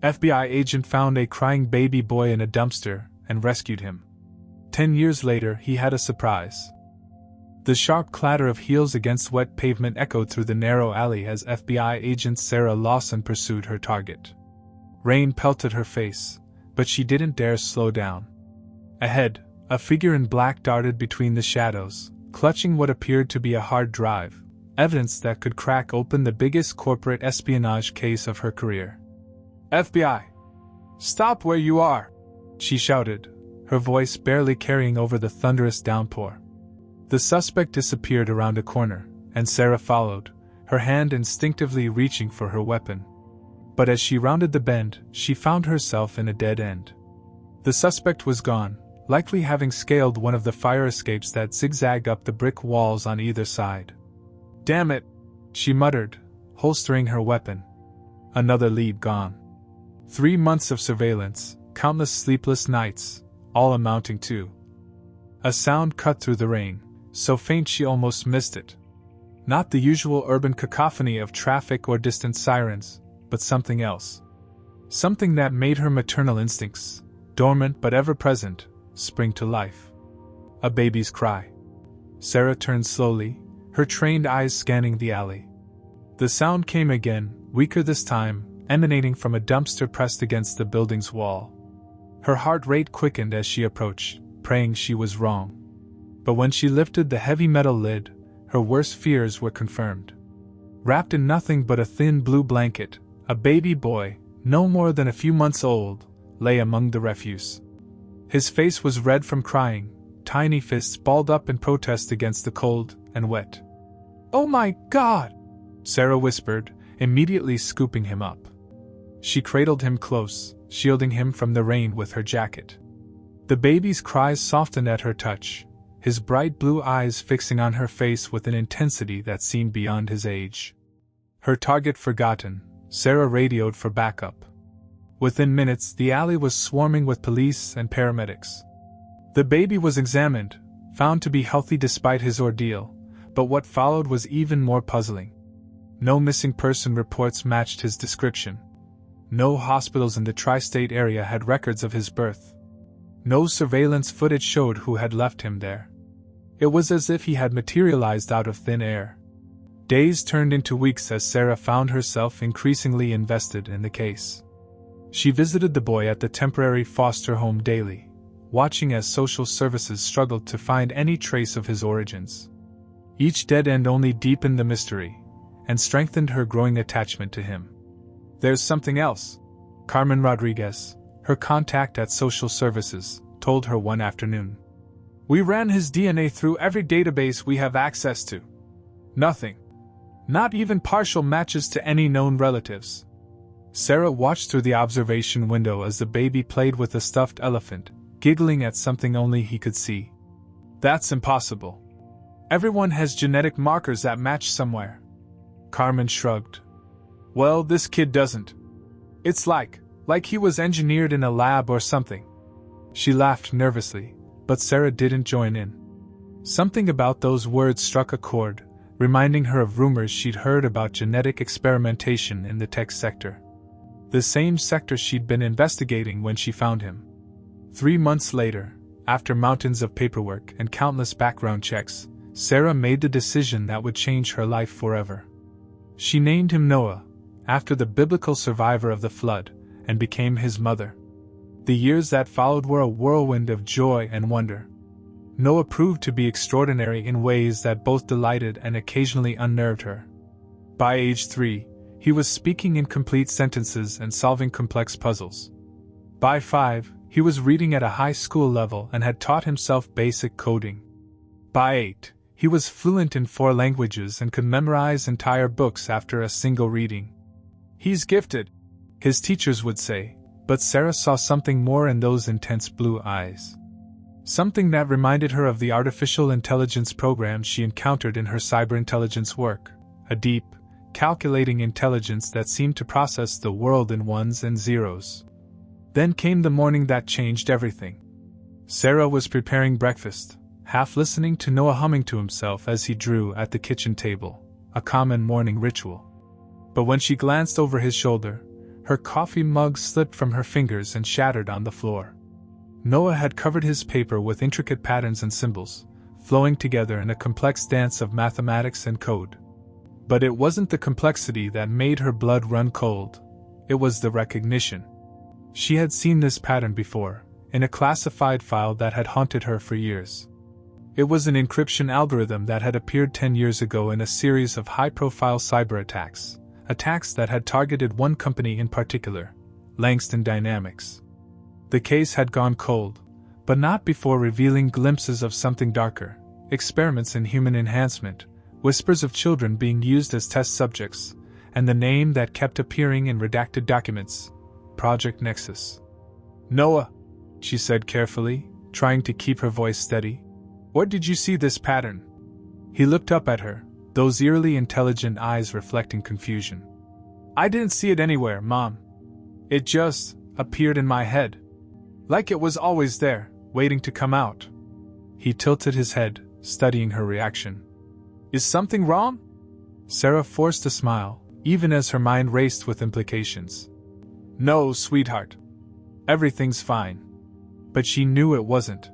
FBI agent found a crying baby boy in a dumpster and rescued him. 10 years later, he had a surprise. The sharp clatter of heels against wet pavement echoed through the narrow alley as FBI agent Sarah Lawson pursued her target. Rain pelted her face, but she didn't dare slow down. Ahead, a figure in black darted between the shadows, clutching what appeared to be a hard drive, evidence that could crack open the biggest corporate espionage case of her career. FBI! Stop where you are! She shouted, her voice barely carrying over the thunderous downpour. The suspect disappeared around a corner, and Sarah followed, her hand instinctively reaching for her weapon. But as she rounded the bend, she found herself in a dead end. The suspect was gone, likely having scaled one of the fire escapes that zigzagged up the brick walls on either side. Damn it! She muttered, holstering her weapon. Another lead gone. 3 months of surveillance, countless sleepless nights, all amounting to. A sound cut through the rain, so faint she almost missed it. Not the usual urban cacophony of traffic or distant sirens, but something else. Something that made her maternal instincts, dormant but ever-present, spring to life. A baby's cry. Sarah turned slowly, her trained eyes scanning the alley. The sound came again, weaker this time, emanating from a dumpster pressed against the building's wall. Her heart rate quickened as she approached, praying she was wrong. But when she lifted the heavy metal lid, her worst fears were confirmed. Wrapped in nothing but a thin blue blanket, a baby boy, no more than a few months old, lay among the refuse. His face was red from crying, tiny fists balled up in protest against the cold and wet. "Oh my God!" Sarah whispered, immediately scooping him up. She cradled him close, shielding him from the rain with her jacket. The baby's cries softened at her touch, his bright blue eyes fixing on her face with an intensity that seemed beyond his age. Her target forgotten, Sarah radioed for backup. Within minutes, the alley was swarming with police and paramedics. The baby was examined, found to be healthy despite his ordeal, but what followed was even more puzzling. No missing person reports matched his description. No hospitals in the tri-state area had records of his birth. No surveillance footage showed who had left him there. It was as if he had materialized out of thin air. Days turned into weeks as Sarah found herself increasingly invested in the case. She visited the boy at the temporary foster home daily, watching as social services struggled to find any trace of his origins. Each dead end only deepened the mystery, and strengthened her growing attachment to him. "There's something else," Carmen Rodriguez, her contact at social services, told her one afternoon. "We ran his DNA through every database we have access to. Nothing. Not even partial matches to any known relatives." Sarah watched through the observation window as the baby played with a stuffed elephant, giggling at something only he could see. "That's impossible. Everyone has genetic markers that match somewhere." Carmen shrugged. "Well, this kid doesn't. It's like he was engineered in a lab or something." She laughed nervously, but Sarah didn't join in. Something about those words struck a chord, reminding her of rumors she'd heard about genetic experimentation in the tech sector. The same sector she'd been investigating when she found him. 3 months later, after mountains of paperwork and countless background checks, Sarah made the decision that would change her life forever. She named him Noah, after the biblical survivor of the flood, and became his mother. The years that followed were a whirlwind of joy and wonder. Noah proved to be extraordinary in ways that both delighted and occasionally unnerved her. By age 3, he was speaking in complete sentences and solving complex puzzles. By 5, he was reading at a high school level and had taught himself basic coding. By 8, he was fluent in 4 languages and could memorize entire books after a single reading. "He's gifted," his teachers would say, but Sarah saw something more in those intense blue eyes. Something that reminded her of the artificial intelligence programs she encountered in her cyberintelligence work, a deep, calculating intelligence that seemed to process the world in ones and zeros. Then came the morning that changed everything. Sarah was preparing breakfast, half listening to Noah humming to himself as he drew at the kitchen table, a common morning ritual. But when she glanced over his shoulder, Her coffee mug slipped from her fingers and shattered on the floor. Noah had covered his paper with intricate patterns and symbols, flowing together in a complex dance of mathematics and code. But it wasn't the complexity that made her blood run cold. It was the recognition. She had seen this pattern before, in a classified file that had haunted her for years. It was an encryption algorithm that had appeared 10 years ago in a series of high-profile cyber attacks that had targeted one company in particular, Langston Dynamics. The case had gone cold, but not before revealing glimpses of something darker: experiments in human enhancement, whispers of children being used as test subjects, and the name that kept appearing in redacted documents: Project Nexus. "Noah," she said carefully, trying to keep her voice steady, "where did you see this pattern?" He looked up at her, those eerily intelligent eyes reflecting confusion. "I didn't see it anywhere, Mom. It just appeared in my head. Like it was always there, waiting to come out." He tilted his head, studying her reaction. "Is something wrong?" Sarah forced a smile, even as her mind raced with implications. "No, sweetheart. Everything's fine." But she knew it wasn't.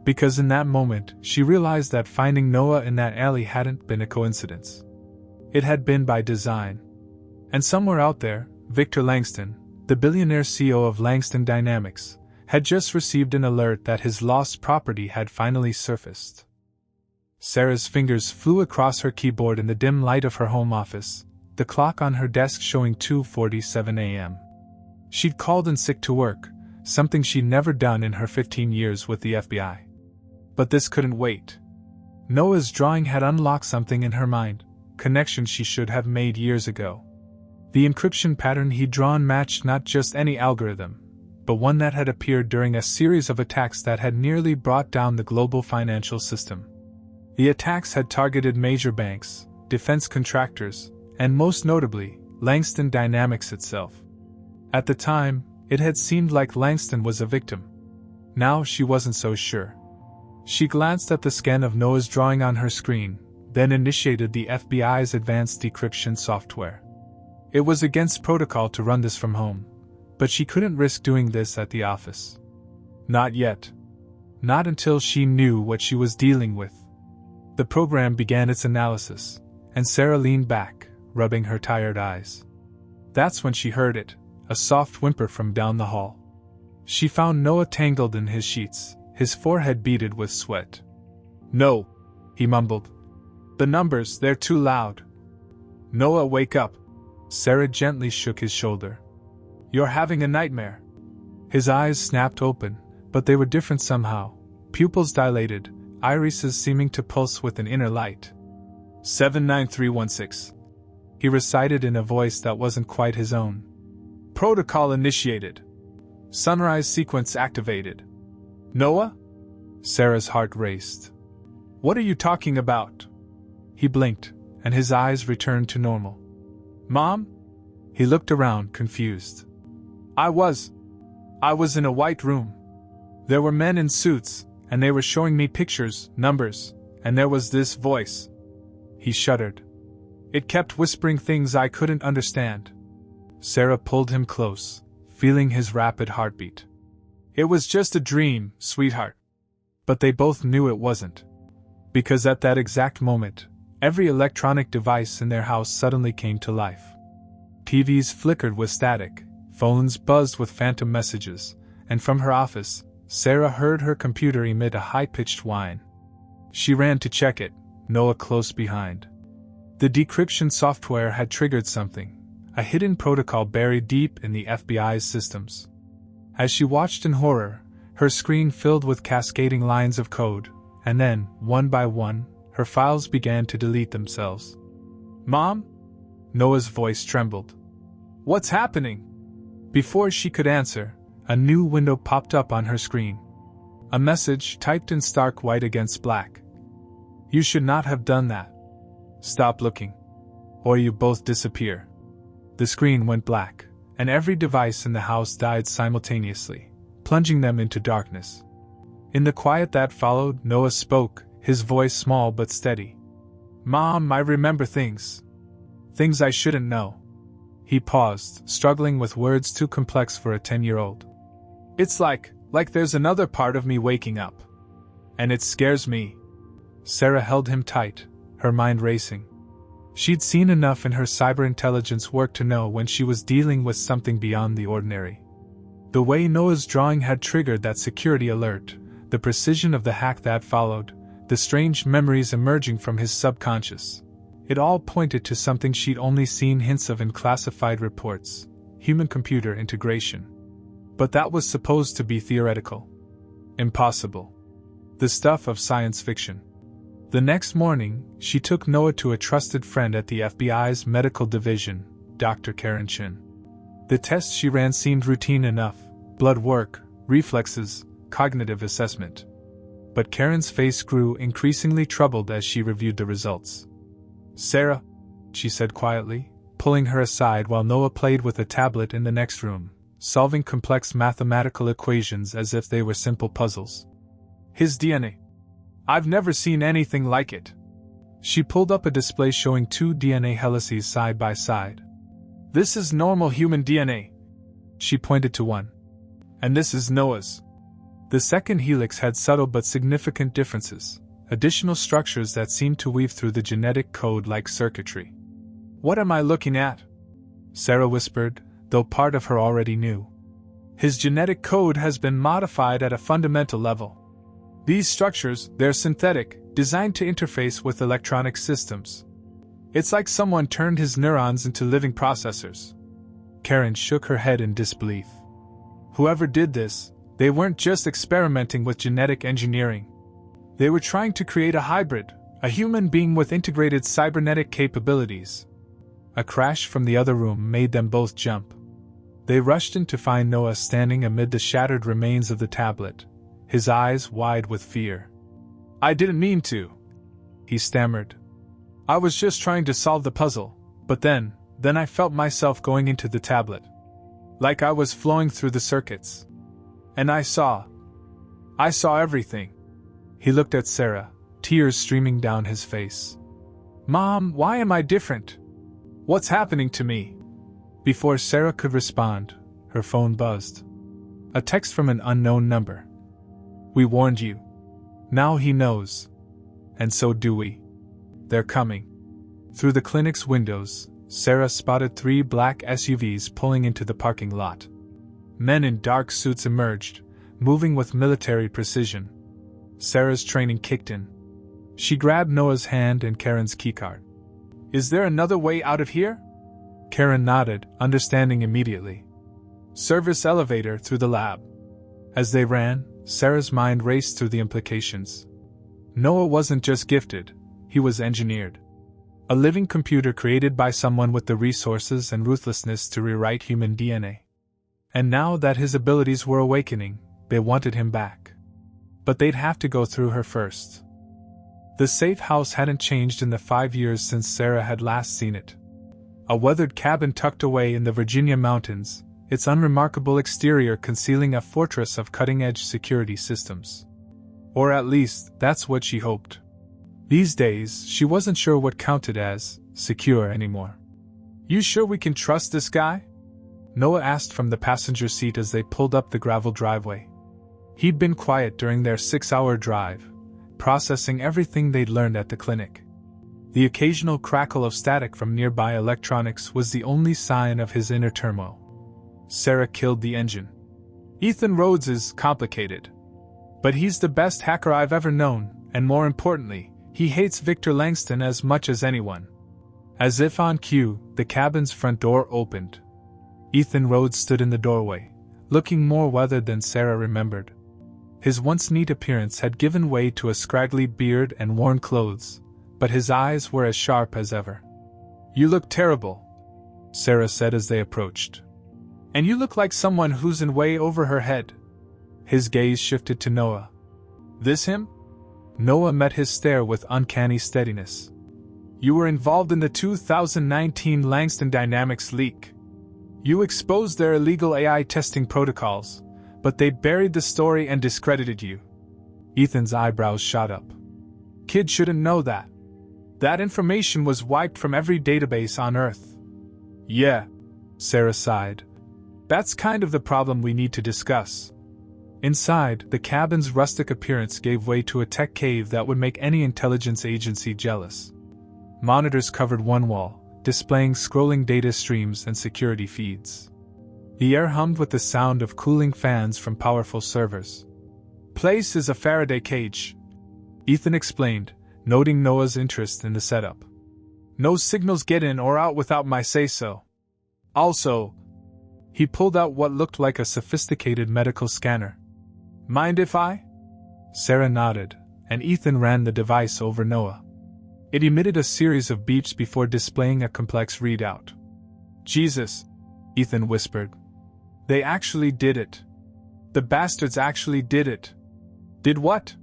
Because in that moment, she realized that finding Noah in that alley hadn't been a coincidence. It had been by design. And somewhere out there, Victor Langston, the billionaire CEO of Langston Dynamics, had just received an alert that his lost property had finally surfaced. Sarah's fingers flew across her keyboard in the dim light of her home office, the clock on her desk showing 2:47 a.m. She'd called in sick to work, something she'd never done in her 15 years with the FBI. But this couldn't wait. Noah's drawing had unlocked something in her mind, connections she should have made years ago. The encryption pattern he'd drawn matched not just any algorithm, but one that had appeared during a series of attacks that had nearly brought down the global financial system. The attacks had targeted major banks, defense contractors, and most notably, Langston Dynamics itself. At the time, it had seemed like Langston was a victim. Now she wasn't so sure. She glanced at the scan of Noah's drawing on her screen, then initiated the FBI's advanced decryption software. It was against protocol to run this from home, but she couldn't risk doing this at the office. Not yet. Not until she knew what she was dealing with. The program began its analysis, and Sarah leaned back, rubbing her tired eyes. That's when she heard it, a soft whimper from down the hall. She found Noah tangled in his sheets, his forehead beaded with sweat. "No," he mumbled. "The numbers, they're too loud." "Noah, wake up." Sarah gently shook his shoulder. "You're having a nightmare." His eyes snapped open, but they were different somehow, pupils dilated, irises seeming to pulse with an inner light. 79316. He recited in a voice that wasn't quite his own. "Protocol initiated. Sunrise sequence activated." "Noah?" Sarah's heart raced. "What are you talking about?" He blinked, and his eyes returned to normal. "Mom?" He looked around, confused. I was in a white room. There were men in suits, and they were showing me pictures, numbers, and there was this voice." He shuddered. "It kept whispering things I couldn't understand." Sarah pulled him close, feeling his rapid heartbeat. "It was just a dream, sweetheart." But they both knew it wasn't. Because at that exact moment, every electronic device in their house suddenly came to life. TVs flickered with static, phones buzzed with phantom messages, and from her office, Sarah heard her computer emit a high-pitched whine. She ran to check it, Noah close behind. The decryption software had triggered something, a hidden protocol buried deep in the FBI's systems. As she watched in horror, her screen filled with cascading lines of code, and then, one by one, her files began to delete themselves. "Mom?" Noah's voice trembled. "What's happening?" Before she could answer, a new window popped up on her screen. A message typed in stark white against black. "You should not have done that. Stop looking. Or you both disappear." The screen went black, and every device in the house died simultaneously, plunging them into darkness. In the quiet that followed, Noah spoke, his voice small but steady. "Mom, I remember things. Things I shouldn't know. He paused, struggling with words too complex for a 10-year-old. It's like there's another part of me waking up. And it scares me. Sarah held him tight, her mind racing. She'd seen enough in her cyber intelligence work to know when she was dealing with something beyond the ordinary. The way Noah's drawing had triggered that security alert, the precision of the hack that followed, the strange memories emerging from his subconscious. It all pointed to something she'd only seen hints of in classified reports: human-computer integration. But that was supposed to be theoretical. Impossible. The stuff of science fiction. The next morning, she took Noah to a trusted friend at the FBI's medical division, Dr. Karen Chin. The tests she ran seemed routine enough: blood work, reflexes, cognitive assessment. But Karen's face grew increasingly troubled as she reviewed the results. "Sarah," she said quietly, pulling her aside while Noah played with a tablet in the next room, solving complex mathematical equations as if they were simple puzzles. "His DNA. I've never seen anything like it." She pulled up a display showing 2 DNA helices side by side. "This is normal human DNA." She pointed to one. "And this is Noah's." The second helix had subtle but significant differences, additional structures that seemed to weave through the genetic code like circuitry. "What am I looking at?" Sarah whispered, though part of her already knew. "His genetic code has been modified at a fundamental level. These structures, they're synthetic, designed to interface with electronic systems. It's like someone turned his neurons into living processors." Karen shook her head in disbelief. "Whoever did this, they weren't just experimenting with genetic engineering. They were trying to create a hybrid, a human being with integrated cybernetic capabilities." A crash from the other room made them both jump. They rushed in to find Noah standing amid the shattered remains of the tablet, his eyes wide with fear. "I didn't mean to," he stammered. "I was just trying to solve the puzzle, but then I felt myself going into the tablet. Like I was flowing through the circuits. And I saw everything." He looked at Sarah, tears streaming down his face. "Mom, why am I different? What's happening to me?" Before Sarah could respond, her phone buzzed. A text from an unknown number. "We warned you. Now he knows. And so do we. They're coming." Through the clinic's windows, Sarah spotted 3 black SUVs pulling into the parking lot. Men in dark suits emerged, moving with military precision. Sarah's training kicked in. She grabbed Noah's hand and Karen's keycard. "Is there another way out of here?" Karen nodded, understanding immediately. "Service elevator through the lab." As they ran, Sarah's mind raced through the implications. Noah wasn't just gifted, he was engineered. A living computer created by someone with the resources and ruthlessness to rewrite human DNA. And now that his abilities were awakening, they wanted him back. But they'd have to go through her first. The safe house hadn't changed in the 5 years since Sarah had last seen it. A weathered cabin tucked away in the Virginia mountains, its unremarkable exterior concealing a fortress of cutting-edge security systems. Or at least, that's what she hoped. These days, she wasn't sure what counted as secure anymore. "You sure we can trust this guy?" Noah asked from the passenger seat as they pulled up the gravel driveway. He'd been quiet during their 6-hour drive, processing everything they'd learned at the clinic. The occasional crackle of static from nearby electronics was the only sign of his inner turmoil. Sarah killed the engine. "Ethan Rhodes is complicated. But he's the best hacker I've ever known, and more importantly, he hates Victor Langston as much as anyone." As if on cue, the cabin's front door opened. Ethan Rhodes stood in the doorway, looking more weathered than Sarah remembered. His once neat appearance had given way to a scraggly beard and worn clothes, but his eyes were as sharp as ever. "You look terrible," Sarah said as they approached. "And you look like someone who's in way over her head." His gaze shifted to Noah. "This him?" Noah met his stare with uncanny steadiness. "You were involved in the 2019 Langston Dynamics leak. You exposed their illegal AI testing protocols, but they buried the story and discredited you." Ethan's eyebrows shot up. "Kid shouldn't know that. That information was wiped from every database on Earth." "Yeah," Sarah sighed. That's kind of the problem we need to discuss. Inside, the cabin's rustic appearance gave way to a tech cave that would make any intelligence agency jealous. Monitors covered one wall, displaying scrolling data streams and security feeds. The air hummed with the sound of cooling fans from powerful servers. Place is a Faraday cage, Ethan explained, noting Noah's interest in the setup. No signals get in or out without my say-so. Also, he pulled out what looked like a sophisticated medical scanner. Mind if I? Sarah nodded, and Ethan ran the device over Noah. It emitted a series of beeps before displaying a complex readout. Jesus, Ethan whispered. They actually did it. The bastards actually did it. Did what?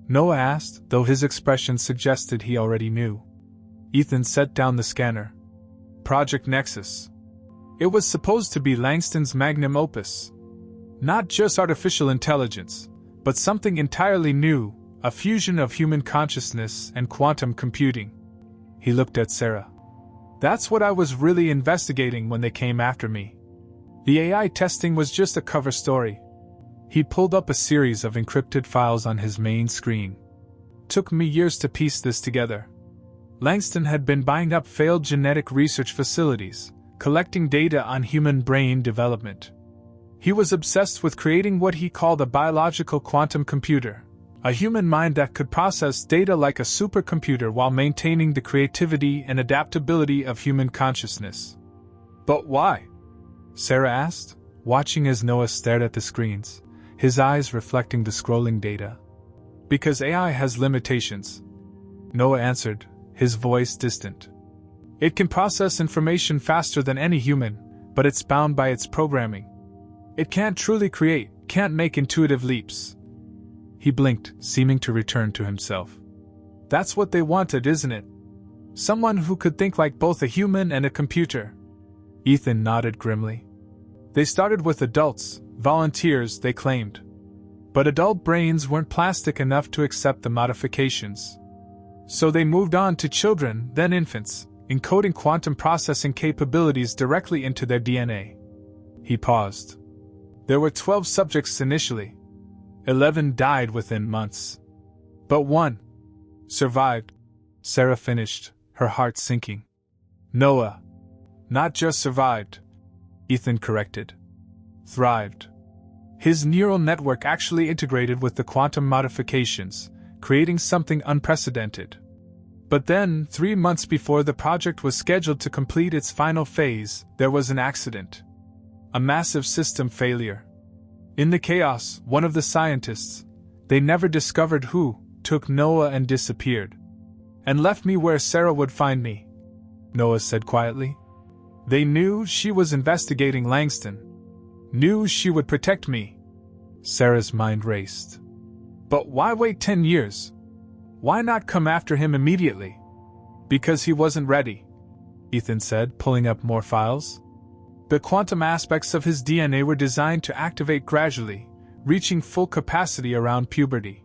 Noah asked, though his expression suggested he already knew. Ethan set down the scanner. Project Nexus. It was supposed to be Langston's magnum opus. Not just artificial intelligence, but something entirely new, a fusion of human consciousness and quantum computing. He looked at Sarah. That's what I was really investigating when they came after me. The AI testing was just a cover story. He pulled up a series of encrypted files on his main screen. Took me years to piece this together. Langston had been buying up failed genetic research facilities, collecting data on human brain development. He was obsessed with creating what he called a biological quantum computer, a human mind that could process data like a supercomputer while maintaining the creativity and adaptability of human consciousness. But why? Sarah asked, watching as Noah stared at the screens, his eyes reflecting the scrolling data. Because AI has limitations, Noah answered, his voice distant. It can process information faster than any human, but it's bound by its programming. It can't truly create, can't make intuitive leaps. He blinked, seeming to return to himself. That's what they wanted, isn't it? Someone who could think like both a human and a computer. Ethan nodded grimly. They started with adults, volunteers, they claimed. But adult brains weren't plastic enough to accept the modifications. So they moved on to children, then infants, encoding quantum processing capabilities directly into their DNA. He paused. There were 12 subjects initially. 11 died within months. But one survived, Sarah finished, her heart sinking. Noah. Not just survived, Ethan corrected. Thrived. His neural network actually integrated with the quantum modifications, creating something unprecedented. But then, 3 months before the project was scheduled to complete its final phase, there was an accident. A massive system failure. In the chaos, one of the scientists, they never discovered who, took Noah and disappeared. And left me where Sarah would find me, Noah said quietly. They knew she was investigating Langston. Knew she would protect me. Sarah's mind raced. But why wait 10 years? Why not come after him immediately? Because he wasn't ready, Ethan said, pulling up more files. The quantum aspects of his DNA were designed to activate gradually, reaching full capacity around puberty.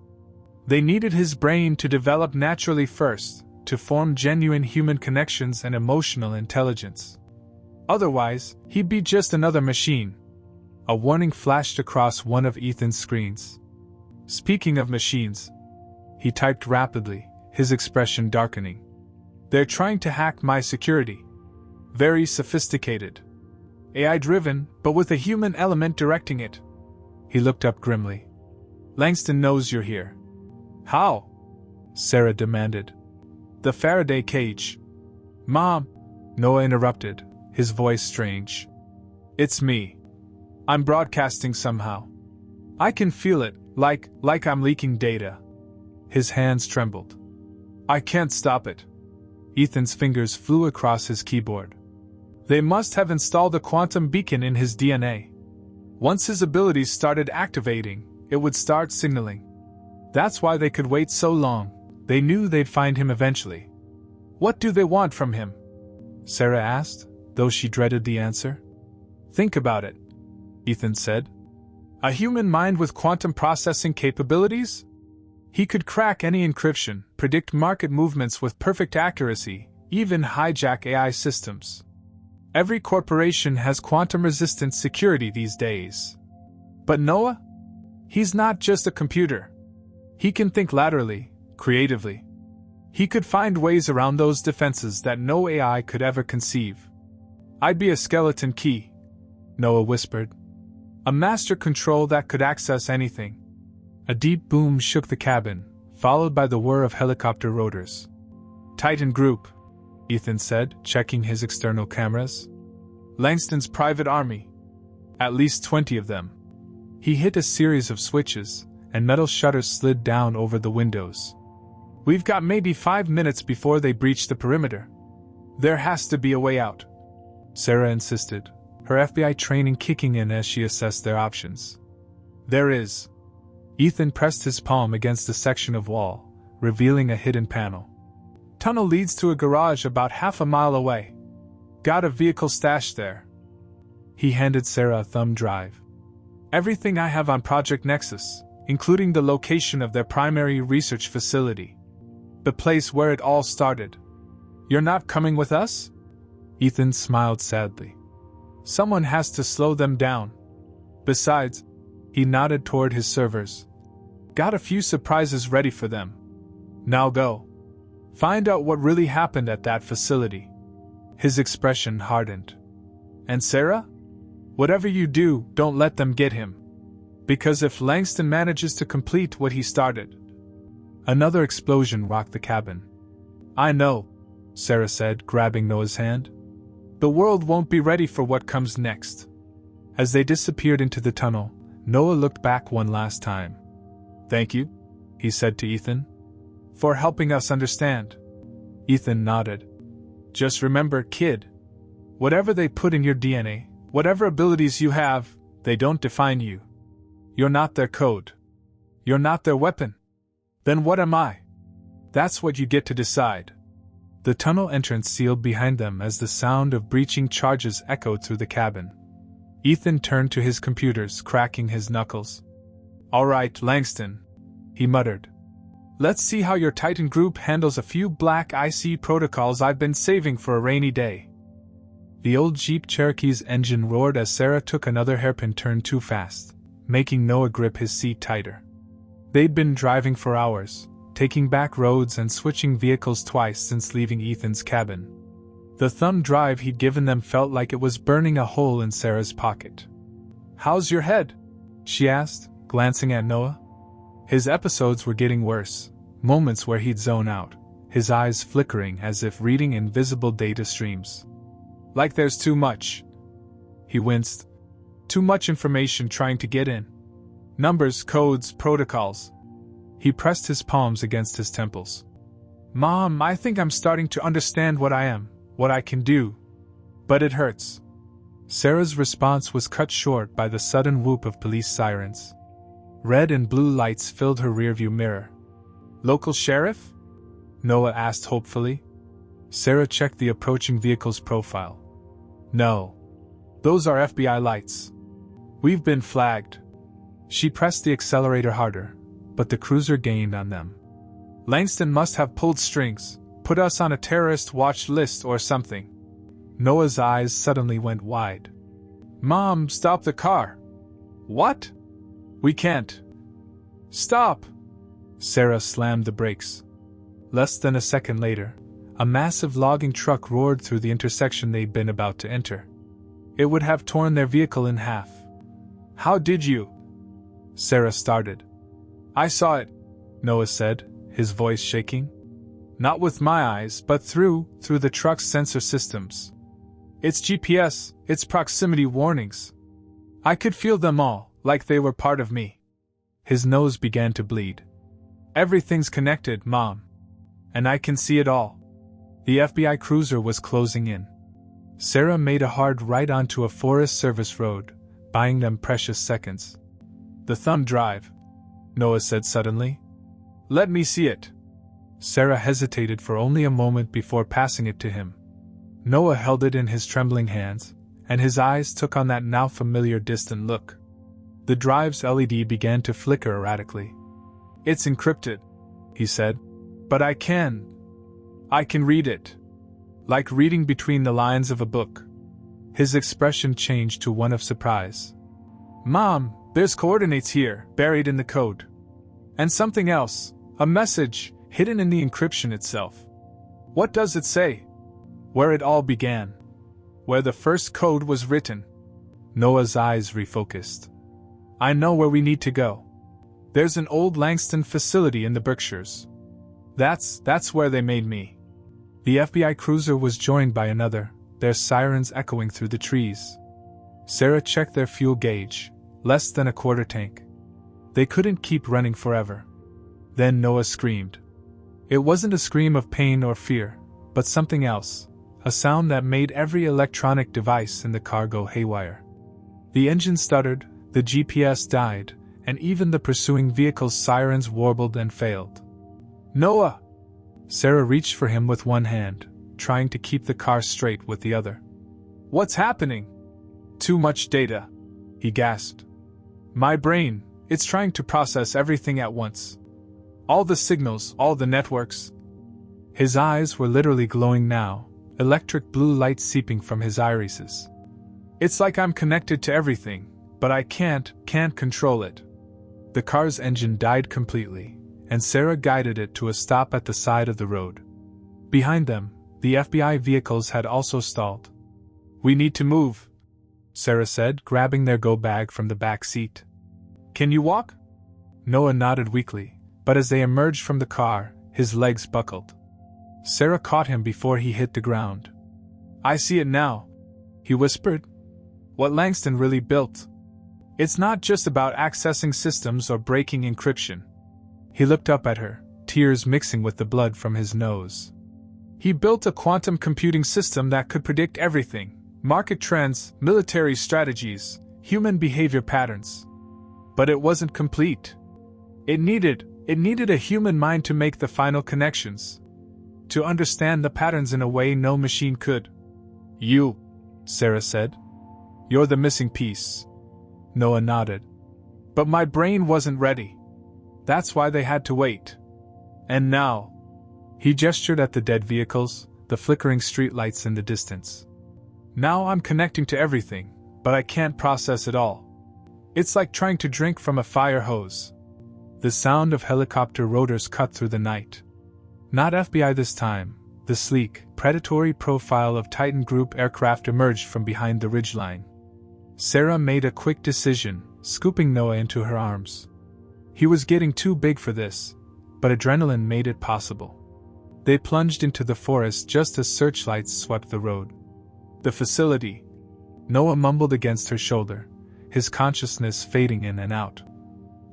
They needed his brain to develop naturally first, to form genuine human connections and emotional intelligence. Otherwise, he'd be just another machine. A warning flashed across one of Ethan's screens. Speaking of machines, he typed rapidly, his expression darkening. They're trying to hack my security. Very sophisticated. AI-driven, but with a human element directing it. He looked up grimly. Langston knows you're here. How? Sarah demanded. The Faraday cage. Mom, Noah interrupted, his voice strange. It's me. I'm broadcasting somehow. I can feel it, like I'm leaking data. His hands trembled. I can't stop it. Ethan's fingers flew across his keyboard. They must have installed a quantum beacon in his DNA. Once his abilities started activating, it would start signaling. That's why they could wait so long. They knew they'd find him eventually. What do they want from him? Sarah asked, though she dreaded the answer. Think about it, Ethan said. A human mind with quantum processing capabilities? He could crack any encryption, predict market movements with perfect accuracy, even hijack AI systems. Every corporation has quantum-resistant security these days. But Noah? He's not just a computer. He can think laterally, creatively. He could find ways around those defenses that no AI could ever conceive. I'd be a skeleton key, Noah whispered. A master control that could access anything. A deep boom shook the cabin, followed by the whir of helicopter rotors. Titan Group, Ethan said, checking his external cameras. Langston's private army. At least 20 of them. He hit a series of switches, and metal shutters slid down over the windows. We've got maybe 5 minutes before they breach the perimeter. There has to be a way out, Sarah insisted, her FBI training kicking in as she assessed their options. There is. Ethan pressed his palm against a section of wall, revealing a hidden panel. Tunnel leads to a garage about half a mile away. Got a vehicle stashed there. He handed Sarah a thumb drive. Everything I have on Project Nexus, including the location of their primary research facility. The place where it all started. You're not coming with us? Ethan smiled sadly. Someone has to slow them down. Besides, he nodded toward his servers. Got a few surprises ready for them. Now go. Find out what really happened at that facility. His expression hardened. And Sarah? Whatever you do, don't let them get him. Because if Langston manages to complete what he started. Another explosion rocked the cabin. I know, Sarah said, grabbing Noah's hand. The world won't be ready for what comes next. As they disappeared into the tunnel, Noah looked back one last time. Thank you, he said to Ethan. For helping us understand. Ethan nodded. Just remember, kid. Whatever they put in your DNA, whatever abilities you have, they don't define you. You're not their code. You're not their weapon. Then what am I? That's what you get to decide. The tunnel entrance sealed behind them as the sound of breaching charges echoed through the cabin. Ethan turned to his computers, cracking his knuckles. All right, Langston, he muttered. Let's see how your Titan group handles a few black IC protocols I've been saving for a rainy day. The old Jeep Cherokee's engine roared as Sarah took another hairpin turn too fast, making Noah grip his seat tighter. They'd been driving for hours, taking back roads and switching vehicles twice since leaving Ethan's cabin. The thumb drive he'd given them felt like it was burning a hole in Sarah's pocket. How's your head? She asked, glancing at Noah. His episodes were getting worse, moments where he'd zone out, his eyes flickering as if reading invisible data streams. Like there's too much. He winced. Too much information trying to get in. Numbers, codes, protocols. He pressed his palms against his temples. Mom, I think I'm starting to understand what I am, what I can do. But it hurts. Sarah's response was cut short by the sudden whoop of police sirens. Red and blue lights filled her rearview mirror. Local sheriff? Noah asked hopefully. Sarah checked the approaching vehicle's profile. No. Those are FBI lights. We've been flagged. She pressed the accelerator harder, but the cruiser gained on them. Langston must have pulled strings, put us on a terrorist watch list or something. Noah's eyes suddenly went wide. Mom, stop the car. What? We can't. Stop! Sarah slammed the brakes. Less than a second later, a massive logging truck roared through the intersection they'd been about to enter. It would have torn their vehicle in half. How did you? Sarah started. I saw it, Noah said, his voice shaking. Not with my eyes, but through the truck's sensor systems. Its GPS, its proximity warnings. I could feel them all, like they were part of me. His nose began to bleed. Everything's connected, Mom. And I can see it all. The FBI cruiser was closing in. Sarah made a hard right onto a Forest Service road, buying them precious seconds. The thumb drive, Noah said suddenly. Let me see it. Sarah hesitated for only a moment before passing it to him. Noah held it in his trembling hands, and his eyes took on that now familiar distant look. The drive's LED began to flicker erratically. It's encrypted, he said, but I can read it. Like reading between the lines of a book. His expression changed to one of surprise. Mom, there's coordinates here, buried in the code. And something else, a message, hidden in the encryption itself. What does it say? Where it all began. Where the first code was written. Noah's eyes refocused. I know where we need to go. There's an old Langston facility in the Berkshires. That's where they made me. The FBI cruiser was joined by another, their sirens echoing through the trees. Sarah checked their fuel gauge, less than a quarter tank. They couldn't keep running forever. Then Noah screamed. It wasn't a scream of pain or fear, but something else, a sound that made every electronic device in the car go haywire. The engine stuttered, the GPS died, and even the pursuing vehicle's sirens warbled and failed. Noah! Sarah reached for him with one hand, trying to keep the car straight with the other. What's happening? Too much data, he gasped. My brain, it's trying to process everything at once. All the signals, all the networks. His eyes were literally glowing now, electric blue light seeping from his irises. It's like I'm connected to everything, but I can't control it. The car's engine died completely, and Sarah guided it to a stop at the side of the road. Behind them, the FBI vehicles had also stalled. We need to move, Sarah said, grabbing their go bag from the back seat. Can you walk? Noah nodded weakly, but as they emerged from the car, his legs buckled. Sarah caught him before he hit the ground. I see it now, he whispered. What Langston really built. It's not just about accessing systems or breaking encryption. He looked up at her, tears mixing with the blood from his nose. He built a quantum computing system that could predict everything: market trends, military strategies, human behavior patterns. But it wasn't complete. It needed a human mind to make the final connections. To understand the patterns in a way no machine could. You, Sarah said. You're the missing piece. Noah nodded. But my brain wasn't ready. That's why they had to wait. And now. He gestured at the dead vehicles, the flickering streetlights in the distance. Now I'm connecting to everything, but I can't process it all. It's like trying to drink from a fire hose. The sound of helicopter rotors cut through the night. Not FBI this time. The sleek, predatory profile of Titan Group aircraft emerged from behind the ridgeline. Sarah made a quick decision, scooping Noah into her arms. He was getting too big for this, but adrenaline made it possible. They plunged into the forest just as searchlights swept the road. The facility. Noah mumbled against her shoulder, his consciousness fading in and out.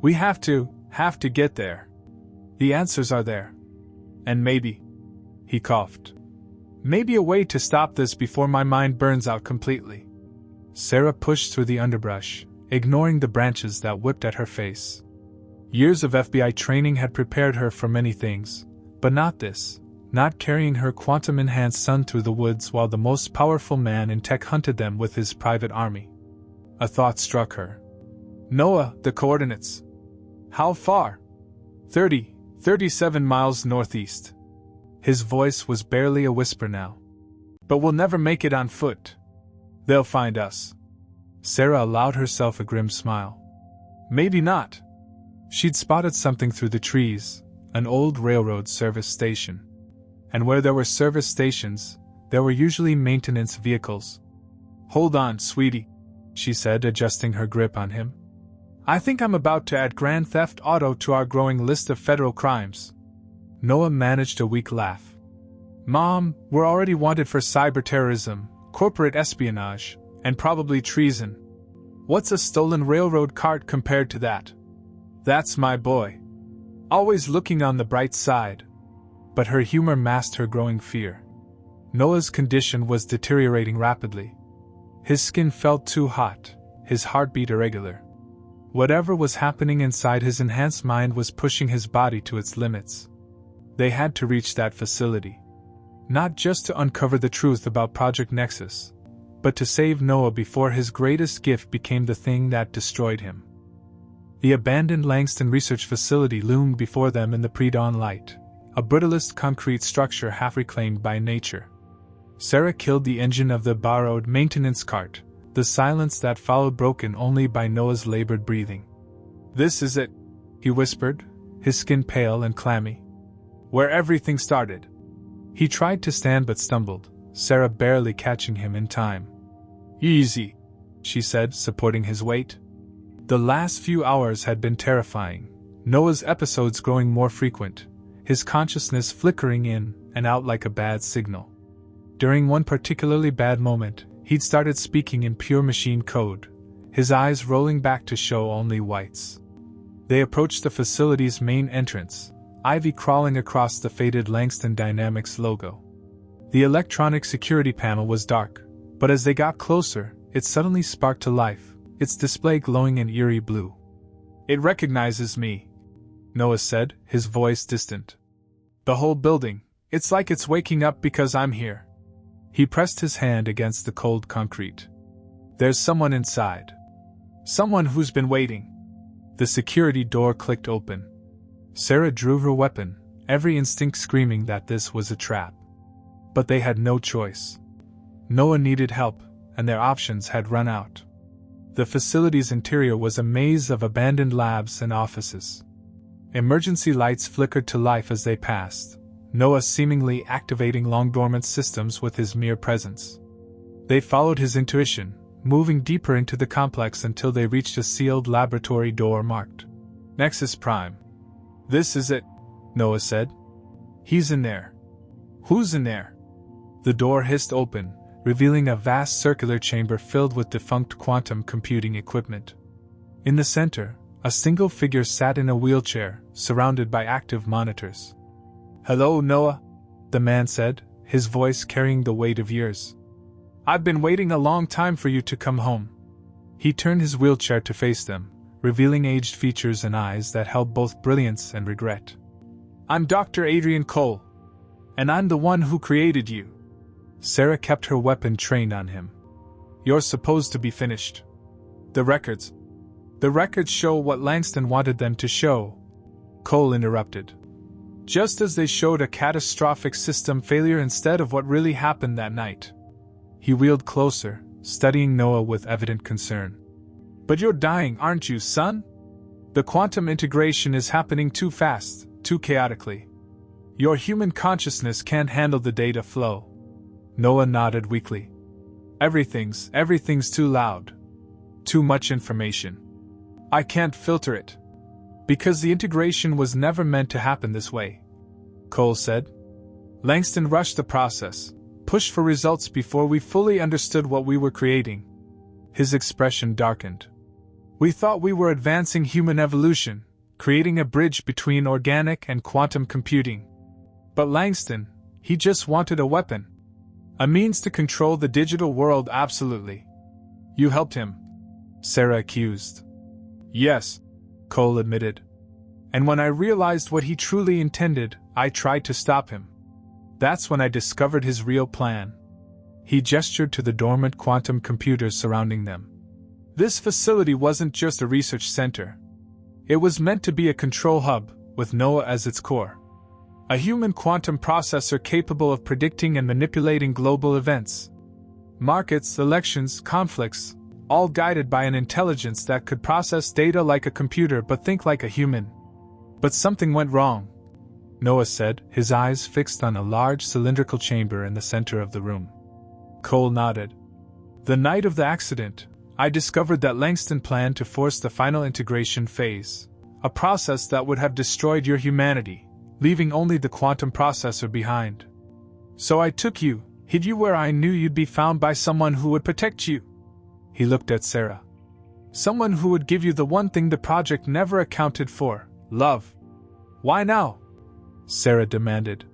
We have to get there. The answers are there. And maybe, he coughed. Maybe a way to stop this before my mind burns out completely. Sarah pushed through the underbrush, ignoring the branches that whipped at her face. Years of FBI training had prepared her for many things, but not this, not carrying her quantum-enhanced son through the woods while the most powerful man in tech hunted them with his private army. A thought struck her. Noah, the coordinates. How far? 37 miles northeast. His voice was barely a whisper now. But we'll never make it on foot. They'll find us. Sarah allowed herself a grim smile. Maybe not. She'd spotted something through the trees, an old railroad service station. And where there were service stations, there were usually maintenance vehicles. Hold on, sweetie, she said, adjusting her grip on him. I think I'm about to add Grand Theft Auto to our growing list of federal crimes. Noah managed a weak laugh. Mom, we're already wanted for cyber-terrorism, corporate espionage, and probably treason. What's a stolen railroad cart compared to that? That's my boy. Always looking on the bright side. But her humor masked her growing fear. Noah's condition was deteriorating rapidly. His skin felt too hot, his heartbeat irregular. Whatever was happening inside his enhanced mind was pushing his body to its limits. They had to reach that facility. Not just to uncover the truth about Project Nexus, but to save Noah before his greatest gift became the thing that destroyed him. The abandoned Langston Research Facility loomed before them in the pre-dawn light, a brutalist concrete structure half reclaimed by nature. Sarah killed the engine of the borrowed maintenance cart, the silence that followed broken only by Noah's labored breathing. "This is it," he whispered, his skin pale and clammy. "Where everything started." He tried to stand but stumbled, Sarah barely catching him in time. "Easy," she said, supporting his weight. The last few hours had been terrifying, Noah's episodes growing more frequent, his consciousness flickering in and out like a bad signal. During one particularly bad moment, he'd started speaking in pure machine code, his eyes rolling back to show only whites. They approached the facility's main entrance, ivy crawling across the faded Langston Dynamics logo. The electronic security panel was dark, but as they got closer, it suddenly sparked to life, its display glowing in eerie blue. "It recognizes me," Noah said, his voice distant. "The whole building, it's like it's waking up because I'm here." He pressed his hand against the cold concrete. "There's someone inside. Someone who's been waiting." The security door clicked open. Sarah drew her weapon, every instinct screaming that this was a trap. But they had no choice. Noah needed help, and their options had run out. The facility's interior was a maze of abandoned labs and offices. Emergency lights flickered to life as they passed, Noah seemingly activating long-dormant systems with his mere presence. They followed his intuition, moving deeper into the complex until they reached a sealed laboratory door marked Nexus Prime. "This is it," Noah said. "He's in there." "Who's in there?" The door hissed open, revealing a vast circular chamber filled with defunct quantum computing equipment. In the center, a single figure sat in a wheelchair, surrounded by active monitors. "Hello, Noah," the man said, his voice carrying the weight of years. "I've been waiting a long time for you to come home." He turned his wheelchair to face them, revealing aged features and eyes that held both brilliance and regret. "I'm Dr. Adrian Cole. And I'm the one who created you." Sarah kept her weapon trained on him. "You're supposed to be finished. The records show what Langston wanted them to show," Cole interrupted. "Just as they showed a catastrophic system failure instead of what really happened that night." He wheeled closer, studying Noah with evident concern. "But you're dying, aren't you, son? The quantum integration is happening too fast, too chaotically. Your human consciousness can't handle the data flow." Noah nodded weakly. Everything's too loud. Too much information. I can't filter it. Because the integration was never meant to happen this way," Cole said. "Langston rushed the process, pushed for results before we fully understood what we were creating." His expression darkened. "We thought we were advancing human evolution, creating a bridge between organic and quantum computing. But Langston, he just wanted a weapon. A means to control the digital world absolutely." "You helped him," Sarah accused. "Yes," Cole admitted. "And when I realized what he truly intended, I tried to stop him. That's when I discovered his real plan." He gestured to the dormant quantum computers surrounding them. "This facility wasn't just a research center. It was meant to be a control hub, with Noah as its core. A human quantum processor capable of predicting and manipulating global events. Markets, elections, conflicts, all guided by an intelligence that could process data like a computer but think like a human. But something went wrong," Noah said, his eyes fixed on a large cylindrical chamber in the center of the room. Cole nodded. "The night of the accident, I discovered that Langston planned to force the final integration phase, a process that would have destroyed your humanity, leaving only the quantum processor behind. So I took you, hid you where I knew you'd be found by someone who would protect you." He looked at Sarah. "Someone who would give you the one thing the project never accounted for, love." "Why now?" Sarah demanded.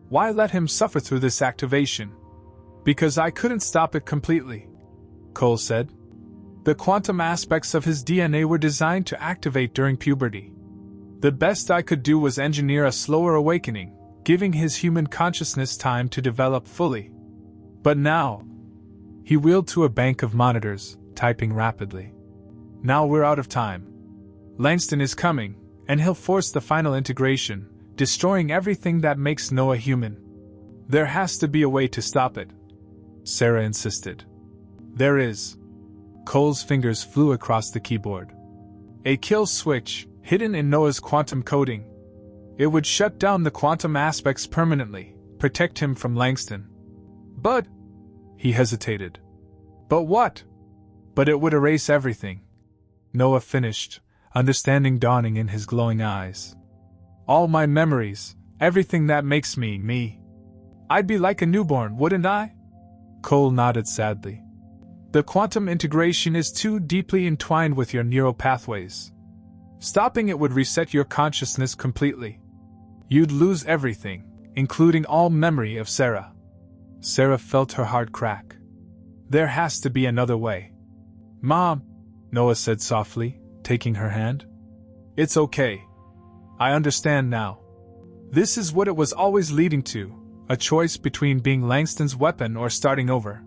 "Why let him suffer through this activation?" "Because I couldn't stop it completely," Cole said. "The quantum aspects of his DNA were designed to activate during puberty. The best I could do was engineer a slower awakening, giving his human consciousness time to develop fully. But now..." He wheeled to a bank of monitors, typing rapidly. "Now we're out of time. Langston is coming, and he'll force the final integration, destroying everything that makes Noah human. There has to be a way to stop it, Sarah insisted. There is. Cole's fingers flew across the keyboard. A kill switch, hidden in Noah's quantum coding. It would shut down the quantum aspects permanently, protect him from Langston. But... He hesitated. But what? But it would erase everything. Noah finished, understanding dawning in his glowing eyes. All my memories, everything that makes me, me. I'd be like a newborn, wouldn't I? Cole nodded sadly. The quantum integration is too deeply entwined with your neural pathways. Stopping it would reset your consciousness completely. You'd lose everything, including all memory of Sarah. Sarah felt her heart crack. There has to be another way. Mom, Noah said softly, taking her hand. It's okay. I understand now. This is what it was always leading to, a choice between being Langston's weapon or starting over.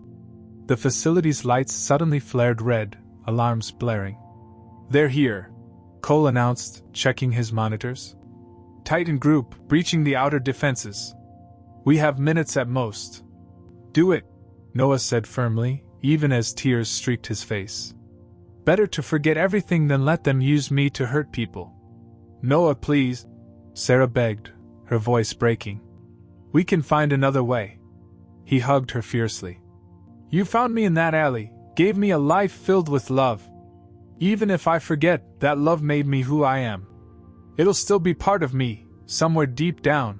The facility's lights suddenly flared red, alarms blaring. They're here, Cole announced, checking his monitors. Titan group, breaching the outer defenses. We have minutes at most. Do it, Noah said firmly, even as tears streaked his face. Better to forget everything than let them use me to hurt people. Noah, please, Sarah begged, her voice breaking. We can find another way. He hugged her fiercely. You found me in that alley, gave me a life filled with love. Even if I forget, that love made me who I am. It'll still be part of me, somewhere deep down.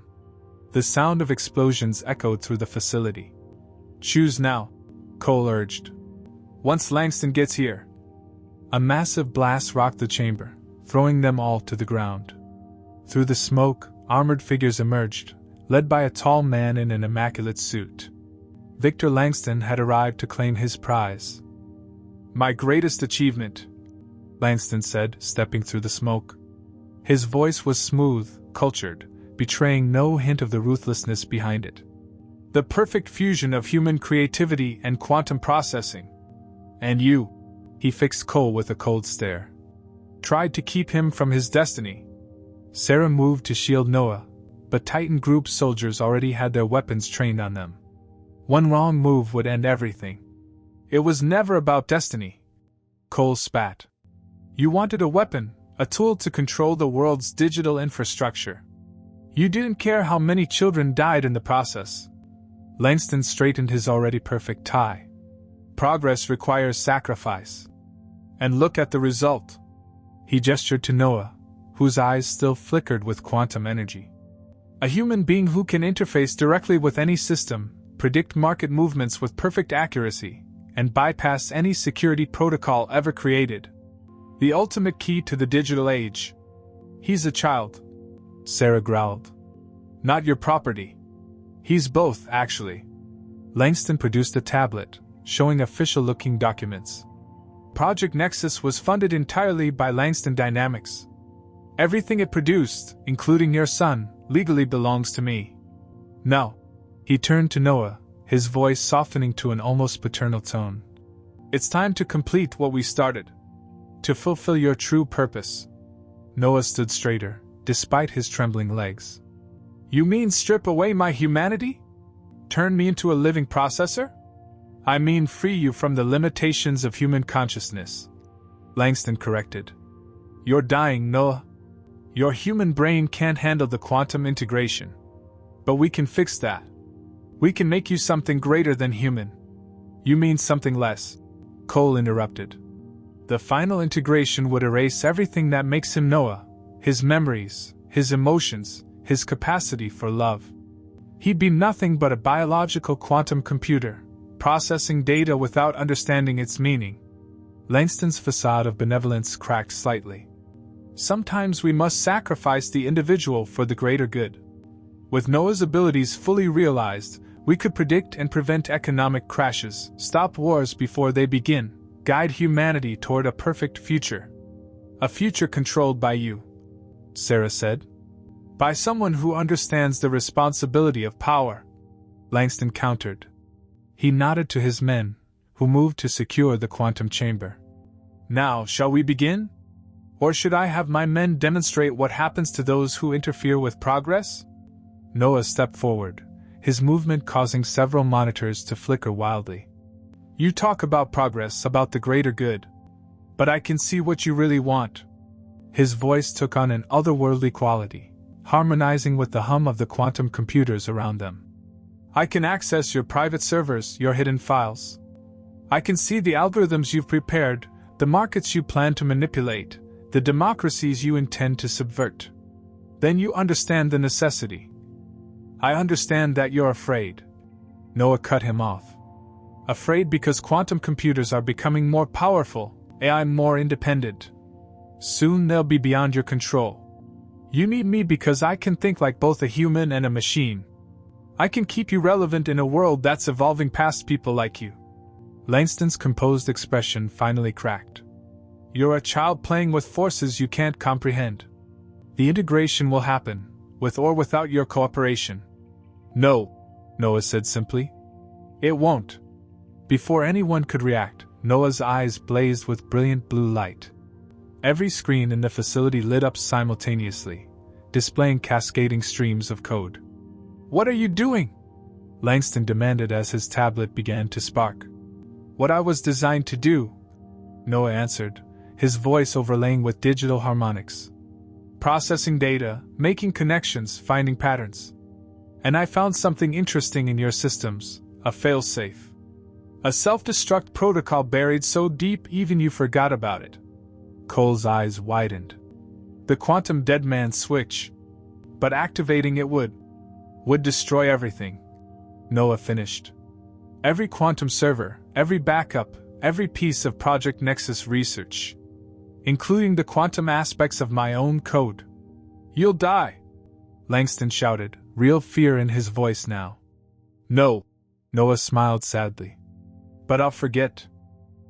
The sound of explosions echoed through the facility. Choose now, Cole urged. Once Langston gets here. A massive blast rocked the chamber, throwing them all to the ground. Through the smoke, armored figures emerged, led by a tall man in an immaculate suit. Victor Langston had arrived to claim his prize. My greatest achievement, Langston said, stepping through the smoke. His voice was smooth, cultured, betraying no hint of the ruthlessness behind it. The perfect fusion of human creativity and quantum processing. And you, he fixed Cole with a cold stare. Tried to keep him from his destiny. Sarah moved to shield Noah, but Titan Group soldiers already had their weapons trained on them. One wrong move would end everything. It was never about destiny. Cole spat. You wanted a weapon, a tool to control the world's digital infrastructure. You didn't care how many children died in the process. Langston straightened his already perfect tie. Progress requires sacrifice. And look at the result. He gestured to Noah, whose eyes still flickered with quantum energy. A human being who can interface directly with any system, predict market movements with perfect accuracy, and bypass any security protocol ever created. The ultimate key to the digital age. He's a child, Sarah growled. Not your property. He's both, actually. Langston produced a tablet, showing official-looking documents. Project Nexus was funded entirely by Langston Dynamics. Everything it produced, including your son, legally belongs to me. No. He turned to Noah, his voice softening to an almost paternal tone. It's time to complete what we started. To fulfill your true purpose. Noah stood straighter, despite his trembling legs. You mean strip away my humanity? Turn me into a living processor? I mean free you from the limitations of human consciousness. Langston corrected. You're dying, Noah. Your human brain can't handle the quantum integration. But we can fix that. We can make you something greater than human. You mean something less? Cole interrupted. The final integration would erase everything that makes him Noah, his memories, his emotions, his capacity for love. He'd be nothing but a biological quantum computer, processing data without understanding its meaning. Langston's facade of benevolence cracked slightly. Sometimes we must sacrifice the individual for the greater good. With Noah's abilities fully realized, we could predict and prevent economic crashes, stop wars before they begin, guide humanity toward a perfect future. A future controlled by you, Sarah said. By someone who understands the responsibility of power, Langston countered. He nodded to his men, who moved to secure the quantum chamber. Now, shall we begin? Or should I have my men demonstrate what happens to those who interfere with progress? Noah stepped forward, his movement causing several monitors to flicker wildly. You talk about progress, about the greater good. But I can see what you really want. His voice took on an otherworldly quality, harmonizing with the hum of the quantum computers around them. I can access your private servers, your hidden files. I can see the algorithms you've prepared, the markets you plan to manipulate, the democracies you intend to subvert. Then you understand the necessity. I understand that you're afraid. Noah cut him off. Afraid because quantum computers are becoming more powerful, AI more independent. Soon they'll be beyond your control. You need me because I can think like both a human and a machine. I can keep you relevant in a world that's evolving past people like you. Langston's composed expression finally cracked. You're a child playing with forces you can't comprehend. The integration will happen, with or without your cooperation. No, Noah said simply. It won't. Before anyone could react, Noah's eyes blazed with brilliant blue light. Every screen in the facility lit up simultaneously, displaying cascading streams of code. What are you doing? Langston demanded as his tablet began to spark. What I was designed to do, Noah answered, his voice overlaying with digital harmonics. Processing data, making connections, finding patterns. And I found something interesting in your systems, a failsafe. A self-destruct protocol buried so deep even you forgot about it. Cole's eyes widened. The quantum dead man switch. But activating it would destroy everything. Noah finished. Every quantum server, every backup, every piece of Project Nexus research. Including the quantum aspects of my own code. You'll die! Langston shouted, real fear in his voice now. No, Noah smiled sadly. But I'll forget.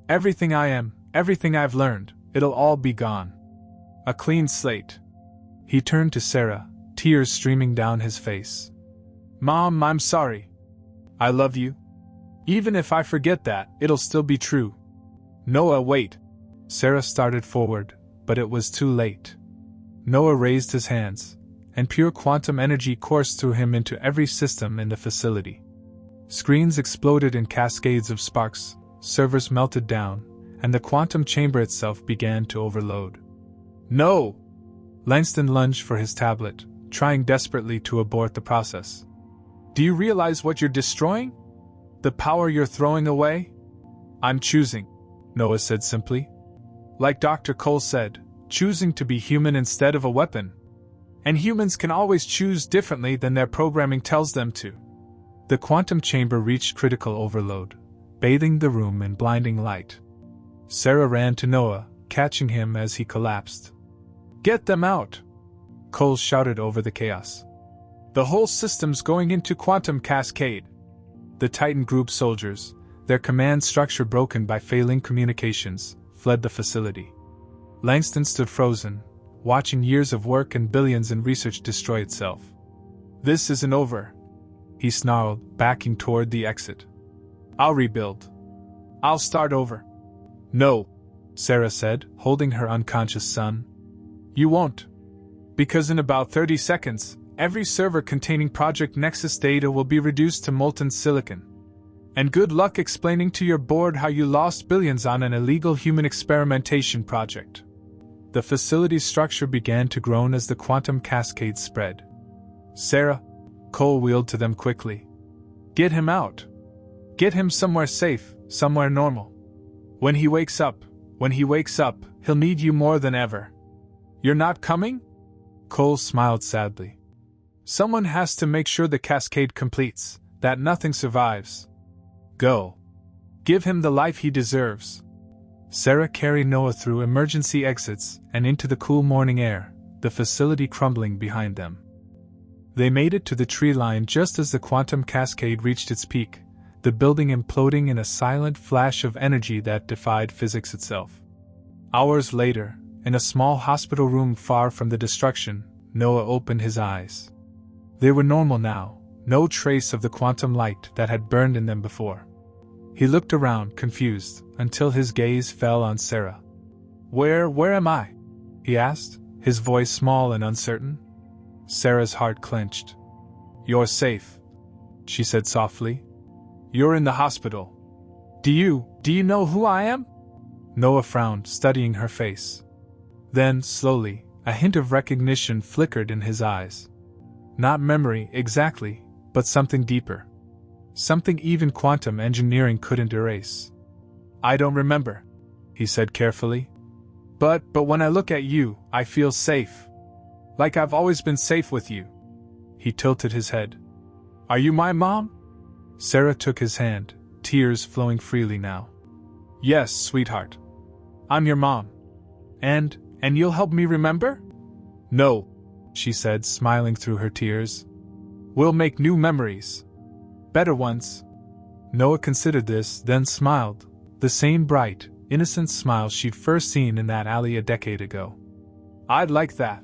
Everything I am, everything I've learned, it'll all be gone. A clean slate. He turned to Sarah, tears streaming down his face. Mom, I'm sorry. I love you. Even if I forget that, it'll still be true. Noah, wait. Sarah started forward, but it was too late. Noah raised his hands, and pure quantum energy coursed through him into every system in the facility. Screens exploded in cascades of sparks, servers melted down, and the quantum chamber itself began to overload. No! Langston lunged for his tablet, trying desperately to abort the process. Do you realize what you're destroying? The power you're throwing away? I'm choosing, Noah said simply. Like Dr. Cole said, choosing to be human instead of a weapon. And humans can always choose differently than their programming tells them to. The quantum chamber reached critical overload, bathing the room in blinding light. Sarah ran to Noah, catching him as he collapsed. Get them out! Cole shouted over the chaos. The whole system's going into quantum cascade. The Titan Group soldiers, their command structure broken by failing communications, fled the facility. Langston stood frozen, watching years of work and billions in research destroy itself. This isn't over, he snarled, backing toward the exit. I'll rebuild. I'll start over. No, Sarah said, holding her unconscious son. You won't. Because in about 30 seconds, every server containing Project Nexus data will be reduced to molten silicon. And good luck explaining to your board how you lost billions on an illegal human experimentation project. The facility's structure began to groan as the quantum cascade spread. Sarah, Cole wheeled to them quickly. Get him out. Get him somewhere safe, somewhere normal. When he wakes up, he'll need you more than ever. You're not coming? Cole smiled sadly. Someone has to make sure the cascade completes, that nothing survives. Go. Give him the life he deserves. Sarah carried Noah through emergency exits and into the cool morning air, the facility crumbling behind them. They made it to the tree line just as the quantum cascade reached its peak, the building imploding in a silent flash of energy that defied physics itself. Hours later, in a small hospital room far from the destruction, Noah opened his eyes. They were normal now, no trace of the quantum light that had burned in them before. He looked around, confused, until his gaze fell on Sarah. Where am I? He asked, his voice small and uncertain. Sarah's heart clenched. You're safe. she said softly. You're in the hospital. Do you know who I am? Noah frowned, studying her face. Then, slowly, a hint of recognition flickered in his eyes. Not memory, exactly, but something deeper. Something even quantum engineering couldn't erase. I don't remember, he said carefully. But when I look at you, I feel safe. Like I've always been safe with you. He tilted his head. Are you my mom? Sarah took his hand, tears flowing freely now. Yes, sweetheart. I'm your mom. And you'll help me remember? No, she said, smiling through her tears. We'll make new memories. Better ones. Noah considered this, then smiled, the same bright, innocent smile she'd first seen in that alley a decade ago. I'd like that.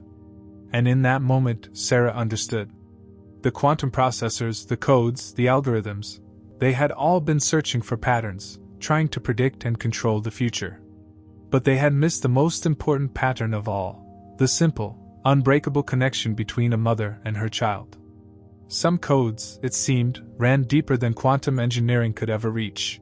And in that moment, Sarah understood. The quantum processors, the codes, the algorithms, they had all been searching for patterns, trying to predict and control the future. But they had missed the most important pattern of all, the simple, unbreakable connection between a mother and her child. Some codes, it seemed, ran deeper than quantum engineering could ever reach.